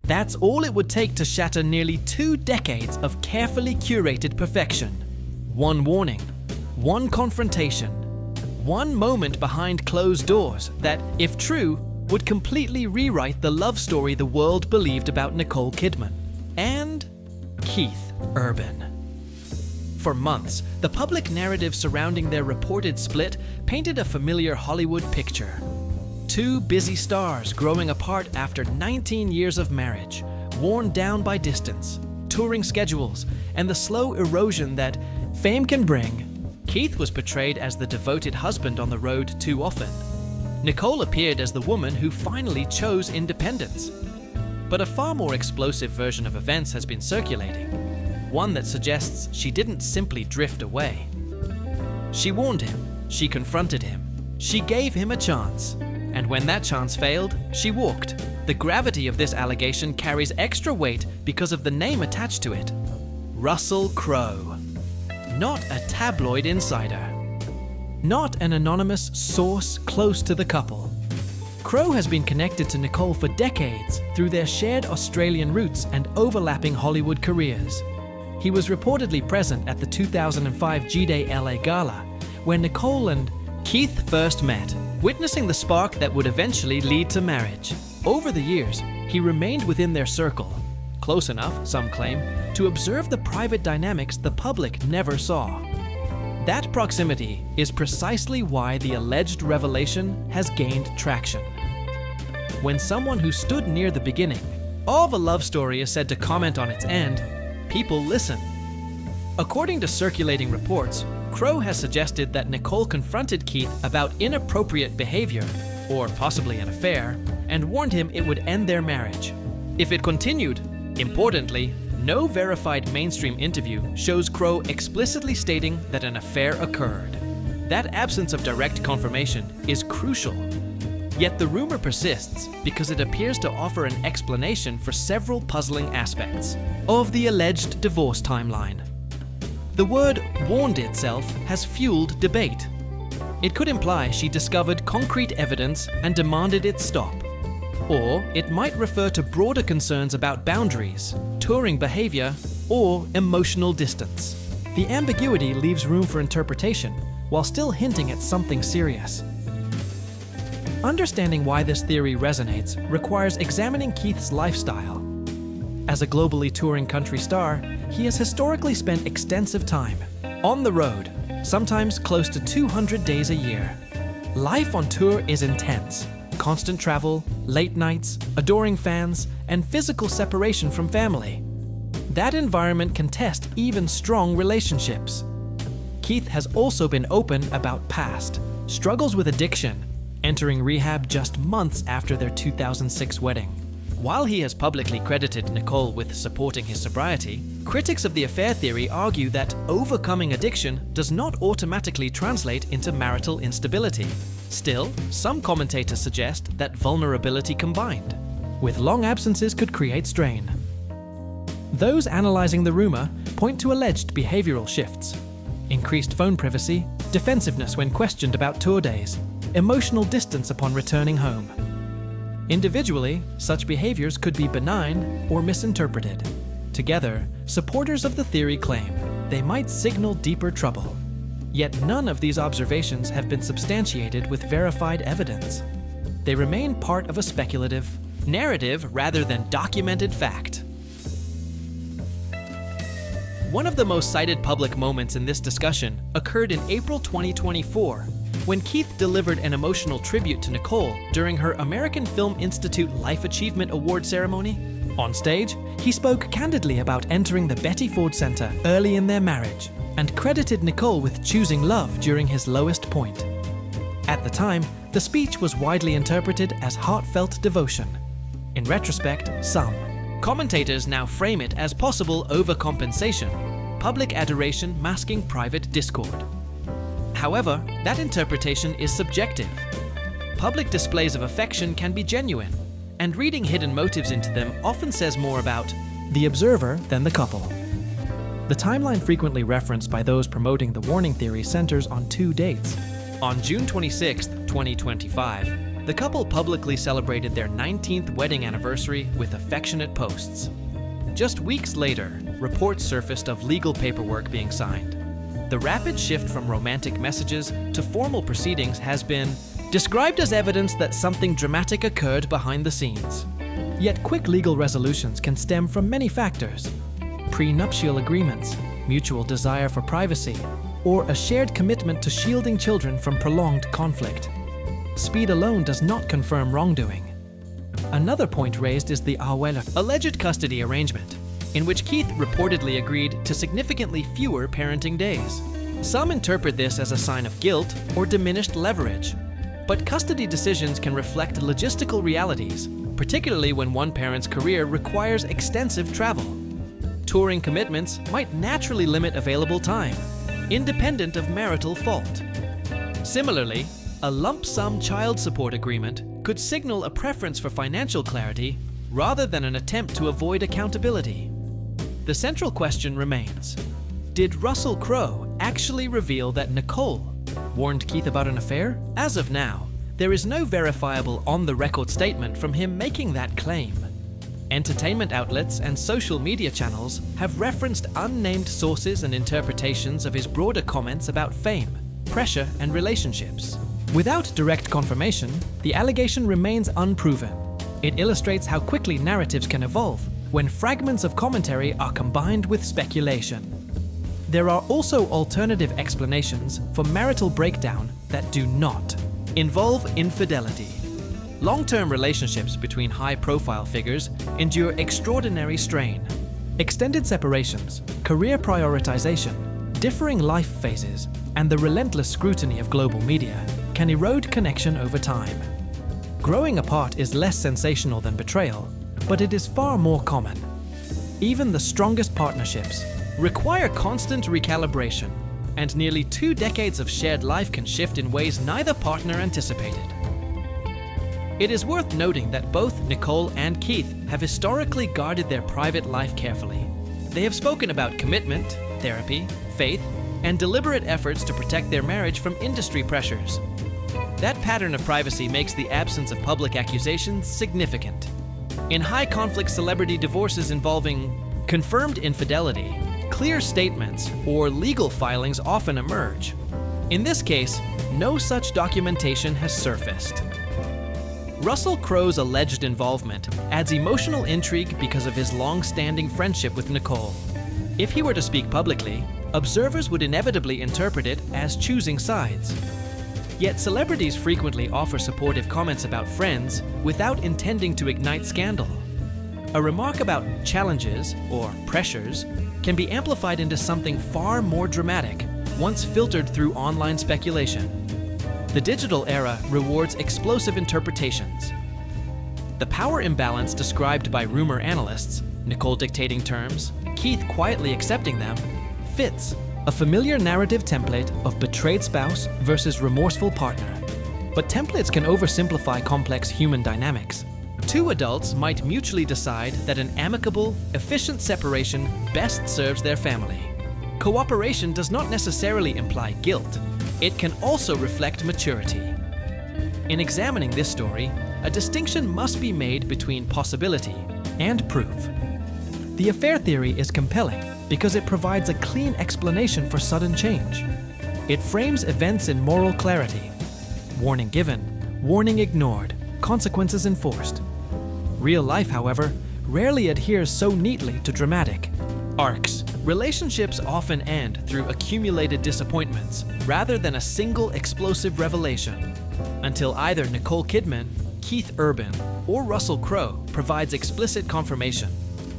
That's all it would take to shatter nearly 2 decades of carefully curated perfection. One warning, one confrontation, one moment behind closed doors that, if true, would completely rewrite the love story the world believed about Nicole Kidman and Keith Urban. For months, the public narrative surrounding their reported split painted a familiar Hollywood picture. 2 busy stars growing apart after 19 years of marriage, worn down by distance, touring schedules, and the slow erosion that fame can bring. Keith was portrayed as the devoted husband on the road too often. Nicole appeared as the woman who finally chose independence. But a far more explosive version of events has been circulating, one that suggests she didn't simply drift away. She warned him, she confronted him, she gave him a chance. And when that chance failed, she walked. The gravity of this allegation carries extra weight because of the name attached to it. Russell Crowe. Not a tabloid insider. Not an anonymous source close to the couple. Crowe has been connected to Nicole for decades through their shared Australian roots and overlapping Hollywood careers. He was reportedly present at the 2005 G-Day LA Gala, where Nicole and Keith first met, witnessing the spark that would eventually lead to marriage. Over the years, he remained within their circle, close enough, some claim, to observe the private dynamics the public never saw. That proximity is precisely why the alleged revelation has gained traction. When someone who stood near the beginning of a love story is said to comment on its end, people listen. According to circulating reports, Crowe has suggested that Nicole confronted Keith about inappropriate behavior, or possibly an affair, and warned him it would end their marriage. If it continued, importantly, no verified mainstream interview shows Crowe explicitly stating that an affair occurred. That absence of direct confirmation is crucial. Yet the rumor persists because it appears to offer an explanation for several puzzling aspects of the alleged divorce timeline. The word warned itself has fueled debate. It could imply she discovered concrete evidence and demanded it stop. Or it might refer to broader concerns about boundaries, touring behavior, or emotional distance. The ambiguity leaves room for interpretation while still hinting at something serious. Understanding why this theory resonates requires examining Keith's lifestyle. As a globally touring country star, he has historically spent extensive time on the road, sometimes close to 200 days a year. Life on tour is intense. Constant travel, late nights, adoring fans, and physical separation from family. That environment can test even strong relationships. Keith has also been open about past struggles with addiction, entering rehab just months after their 2006 wedding. While he has publicly credited Nicole with supporting his sobriety, critics of the affair theory argue that overcoming addiction does not automatically translate into marital instability. Still, some commentators suggest that vulnerability combined with long absences could create strain. Those analyzing the rumor point to alleged behavioral shifts: increased phone privacy, defensiveness when questioned about tour days, emotional distance upon returning home. Individually, such behaviors could be benign or misinterpreted. Together, supporters of the theory claim they might signal deeper trouble. Yet none of these observations have been substantiated with verified evidence. They remain part of a speculative narrative rather than documented fact. One of the most cited public moments in this discussion occurred in April 2024, when Keith delivered an emotional tribute to Nicole during her American Film Institute Life Achievement Award ceremony. On stage, he spoke candidly about entering the Betty Ford Center early in their marriage and credited Nicole with choosing love during his lowest point. At the time, the speech was widely interpreted as heartfelt devotion. In retrospect, some commentators now frame it as possible overcompensation, public adoration masking private discord. However, that interpretation is subjective. Public displays of affection can be genuine, and reading hidden motives into them often says more about the observer than the couple. The timeline frequently referenced by those promoting the warning theory centers on 2 dates. On June 26, 2025, The couple publicly celebrated their 19th wedding anniversary with affectionate posts. Just weeks later, reports surfaced of legal paperwork being signed. The rapid shift from romantic messages to formal proceedings has been described as evidence that something dramatic occurred behind the scenes. Yet quick legal resolutions can stem from many factors: prenuptial agreements, mutual desire for privacy, or a shared commitment to shielding children from prolonged conflict. Speed alone does not confirm wrongdoing. Another point raised is the alleged custody arrangement, in which Keith reportedly agreed to significantly fewer parenting days. Some interpret this as a sign of guilt or diminished leverage, but custody decisions can reflect logistical realities, particularly when one parent's career requires extensive travel. Touring commitments might naturally limit available time, independent of marital fault. Similarly, a lump sum child support agreement could signal a preference for financial clarity rather than an attempt to avoid accountability. The central question remains: did Russell Crowe actually reveal that Nicole warned Keith about an affair? As of now, there is no verifiable on-the-record statement from him making that claim. Entertainment outlets and social media channels have referenced unnamed sources and interpretations of his broader comments about fame, pressure, and relationships. Without direct confirmation, the allegation remains unproven. It illustrates how quickly narratives can evolve when fragments of commentary are combined with speculation. There are also alternative explanations for marital breakdown that do not involve infidelity. Long-term relationships between high-profile figures endure extraordinary strain. Extended separations, career prioritization, differing life phases, and the relentless scrutiny of global media can erode connection over time. Growing apart is less sensational than betrayal, but it is far more common. Even the strongest partnerships require constant recalibration, and nearly 2 decades of shared life can shift in ways neither partner anticipated. It is worth noting that both Nicole and Keith have historically guarded their private life carefully. They have spoken about commitment, therapy, faith, and deliberate efforts to protect their marriage from industry pressures. That pattern of privacy makes the absence of public accusations significant. In high-conflict celebrity divorces involving confirmed infidelity, clear statements or legal filings often emerge. In this case, no such documentation has surfaced. Russell Crowe's alleged involvement adds emotional intrigue because of his long-standing friendship with Nicole. If he were to speak publicly, observers would inevitably interpret it as choosing sides. Yet celebrities frequently offer supportive comments about friends without intending to ignite scandal. A remark about challenges or pressures can be amplified into something far more dramatic once filtered through online speculation. The digital era rewards explosive interpretations. The power imbalance described by rumor analysts, Nicole dictating terms, Keith quietly accepting them, fits a familiar narrative template of betrayed spouse versus remorseful partner. But templates can oversimplify complex human dynamics. 2 adults might mutually decide that an amicable, efficient separation best serves their family. Cooperation does not necessarily imply guilt. It can also reflect maturity. In examining this story, a distinction must be made between possibility and proof. The affair theory is compelling because it provides a clean explanation for sudden change. It frames events in moral clarity. Warning given, warning ignored, consequences enforced. Real life, however, rarely adheres so neatly to dramatic arcs. Relationships often end through accumulated disappointments rather than a single explosive revelation, until either Nicole Kidman, Keith Urban, or Russell Crowe provides explicit confirmation.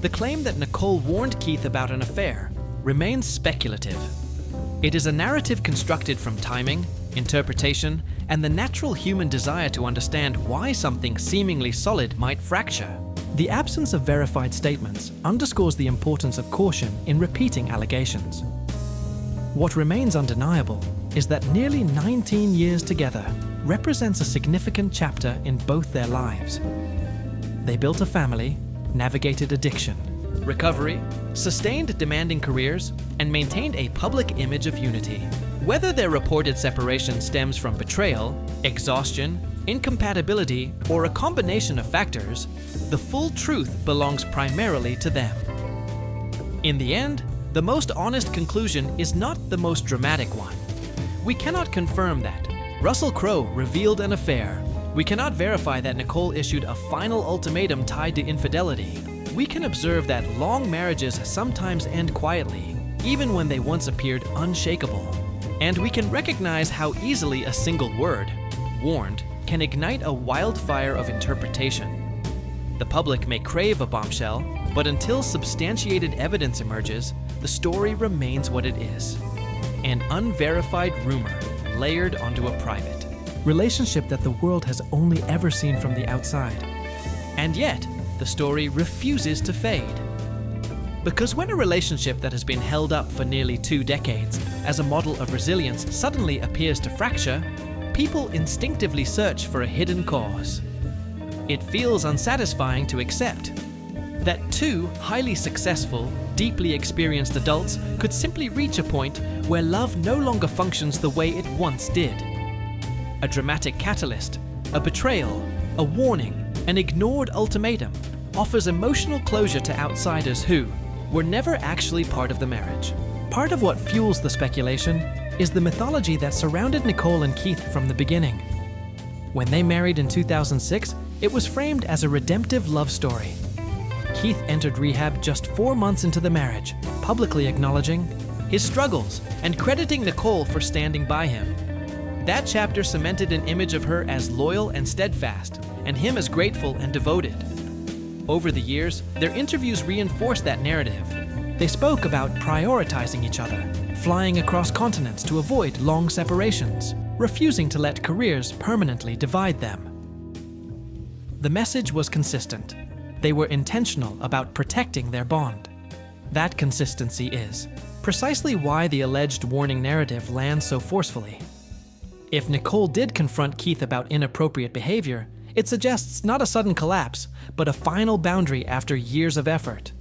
The claim that Nicole warned Keith about an affair remains speculative. It is a narrative constructed from timing, interpretation, and the natural human desire to understand why something seemingly solid might fracture. The absence of verified statements underscores the importance of caution in repeating allegations. What remains undeniable is that nearly 19 years together represents a significant chapter in both their lives. They built a family, navigated addiction, recovery, sustained demanding careers, and maintained a public image of unity. Whether their reported separation stems from betrayal, exhaustion, incompatibility, or a combination of factors, the full truth belongs primarily to them. In the end, the most honest conclusion is not the most dramatic one. We cannot confirm that Russell Crowe revealed an affair. We cannot verify that Nicole issued a final ultimatum tied to infidelity. We can observe that long marriages sometimes end quietly, even when they once appeared unshakable. And we can recognize how easily a single word, warned, can ignite a wildfire of interpretation. The public may crave a bombshell, but until substantiated evidence emerges, the story remains what it is: an unverified rumor layered onto a private relationship that the world has only ever seen from the outside. And yet, the story refuses to fade. Because when a relationship that has been held up for nearly 2 decades as a model of resilience suddenly appears to fracture, people instinctively search for a hidden cause. It feels unsatisfying to accept that 2 highly successful, deeply experienced adults could simply reach a point where love no longer functions the way it once did. A dramatic catalyst, a betrayal, a warning, an ignored ultimatum offers emotional closure to outsiders who were never actually part of the marriage. Part of what fuels the speculation is the mythology that surrounded Nicole and Keith from the beginning. When they married in 2006, it was framed as a redemptive love story. Keith entered rehab just 4 months into the marriage, publicly acknowledging his struggles and crediting Nicole for standing by him. That chapter cemented an image of her as loyal and steadfast, and him as grateful and devoted. Over the years, their interviews reinforced that narrative. They spoke about prioritizing each other, flying across continents to avoid long separations, refusing to let careers permanently divide them. The message was consistent. They were intentional about protecting their bond. That consistency is precisely why the alleged warning narrative lands so forcefully. If Nicole did confront Keith about inappropriate behavior, it suggests not a sudden collapse, but a final boundary after years of effort.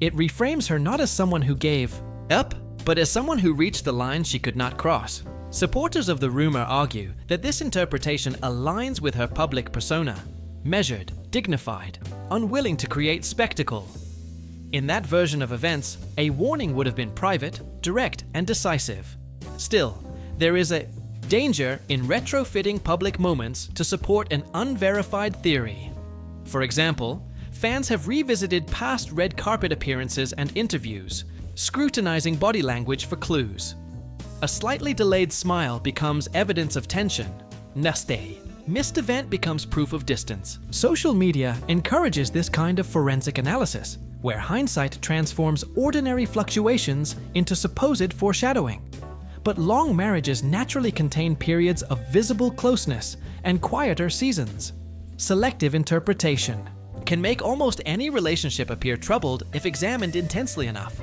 It reframes her not as someone who gave up, but as someone who reached the line she could not cross. Supporters of the rumor argue that this interpretation aligns with her public persona: measured, dignified, unwilling to create spectacle. In that version of events, a warning would have been private, direct, and decisive. Still, there is a danger in retrofitting public moments to support an unverified theory. For example, fans have revisited past red carpet appearances and interviews, scrutinizing body language for clues. A slightly delayed smile becomes evidence of tension. Naste. Missed event becomes proof of distance. Social media encourages this kind of forensic analysis, where hindsight transforms ordinary fluctuations into supposed foreshadowing. But long marriages naturally contain periods of visible closeness and quieter seasons. Selective interpretation can make almost any relationship appear troubled if examined intensely enough.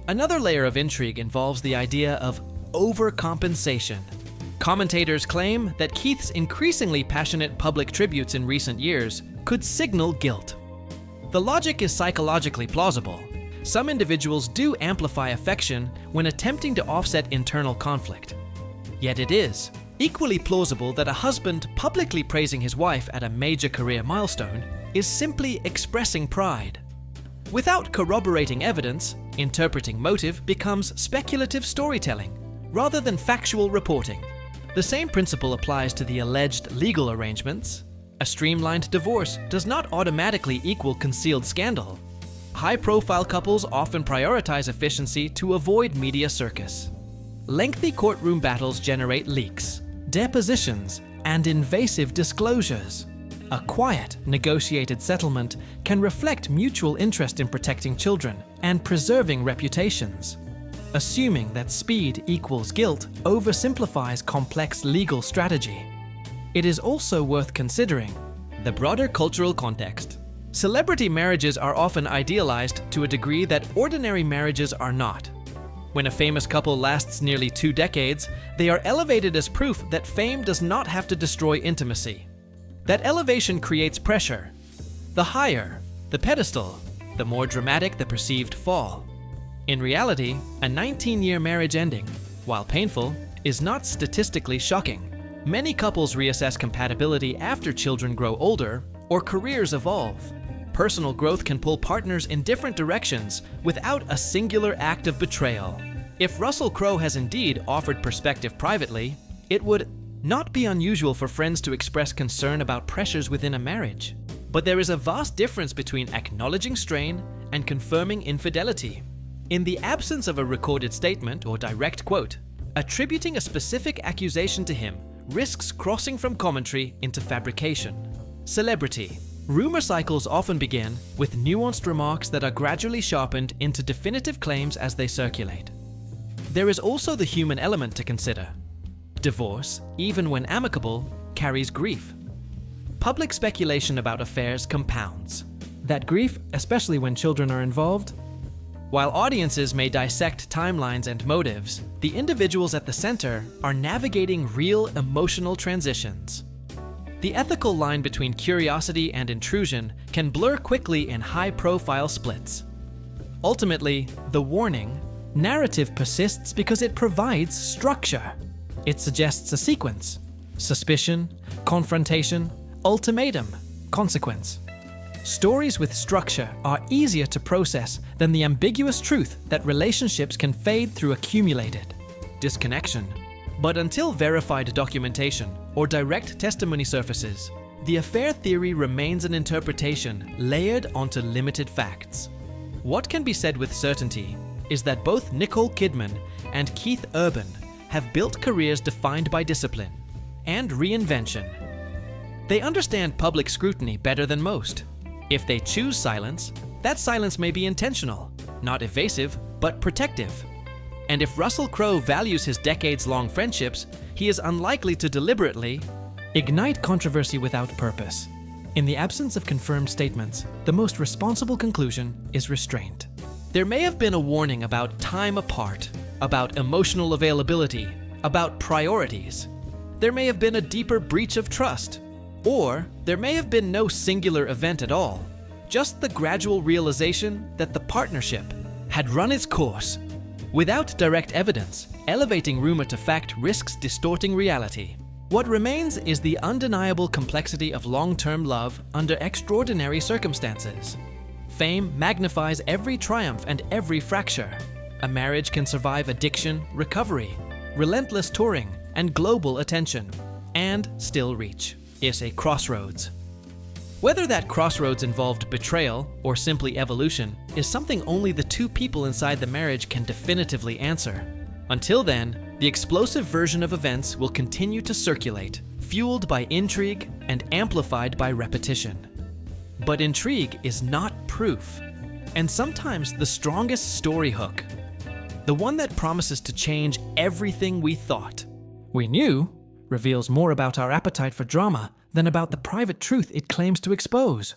Another layer of intrigue involves the idea of overcompensation. Commentators claim that Keith's increasingly passionate public tributes in recent years could signal guilt. The logic is psychologically plausible. Some individuals do amplify affection when attempting to offset internal conflict. Yet it is equally plausible that a husband publicly praising his wife at a major career milestone is simply expressing pride. Without corroborating evidence, interpreting motive becomes speculative storytelling rather than factual reporting. The same principle applies to the alleged legal arrangements. A streamlined divorce does not automatically equal concealed scandal. High-profile couples often prioritize efficiency to avoid media circus. Lengthy courtroom battles generate leaks, depositions, and invasive disclosures. A quiet, negotiated settlement can reflect mutual interest in protecting children and preserving reputations. Assuming that speed equals guilt oversimplifies complex legal strategy. It is also worth considering the broader cultural context. Celebrity marriages are often idealized to a degree that ordinary marriages are not. When a famous couple lasts nearly 2 decades, they are elevated as proof that fame does not have to destroy intimacy. That elevation creates pressure. The higher the pedestal, the more dramatic the perceived fall. In reality, a 19-year marriage ending, while painful, is not statistically shocking. Many couples reassess compatibility after children grow older or careers evolve. Personal growth can pull partners in different directions without a singular act of betrayal. If Russell Crowe has indeed offered perspective privately, it would not be unusual for friends to express concern about pressures within a marriage. But there is a vast difference between acknowledging strain and confirming infidelity. In the absence of a recorded statement or direct quote, attributing a specific accusation to him risks crossing from commentary into fabrication. Celebrity. Rumor cycles often begin with nuanced remarks that are gradually sharpened into definitive claims as they circulate. There is also the human element to consider. Divorce, even when amicable, carries grief. Public speculation about affairs compounds that grief, especially when children are involved. While audiences may dissect timelines and motives, the individuals at the center are navigating real emotional transitions. The ethical line between curiosity and intrusion can blur quickly in high-profile splits. Ultimately, the warning, narrative persists because it provides structure. It suggests a sequence: suspicion, confrontation, ultimatum, consequence. Stories with structure are easier to process than the ambiguous truth that relationships can fade through accumulated disconnection. But until verified documentation or direct testimony surfaces, the affair theory remains an interpretation layered onto limited facts. What can be said with certainty is that both Nicole Kidman and Keith Urban have built careers defined by discipline and reinvention. They understand public scrutiny better than most. If they choose silence, that silence may be intentional, not evasive, but protective. And if Russell Crowe values his decades-long friendships, he is unlikely to deliberately ignite controversy without purpose. In the absence of confirmed statements, the most responsible conclusion is restraint. There may have been a warning about time apart, about emotional availability, about priorities. There may have been a deeper breach of trust, or there may have been no singular event at all, just the gradual realization that the partnership had run its course. Without direct evidence, elevating rumor to fact risks distorting reality. What remains is the undeniable complexity of long-term love under extraordinary circumstances. Fame magnifies every triumph and every fracture. A marriage can survive addiction, recovery, relentless touring, and global attention, and still reach is a crossroads. Whether that crossroads involved betrayal or simply evolution is something only the two people inside the marriage can definitively answer. Until then, the explosive version of events will continue to circulate, fueled by intrigue and amplified by repetition. But intrigue is not proof, and sometimes the strongest story hook, the one that promises to change everything we thought we knew, reveals more about our appetite for drama than about the private truth it claims to expose.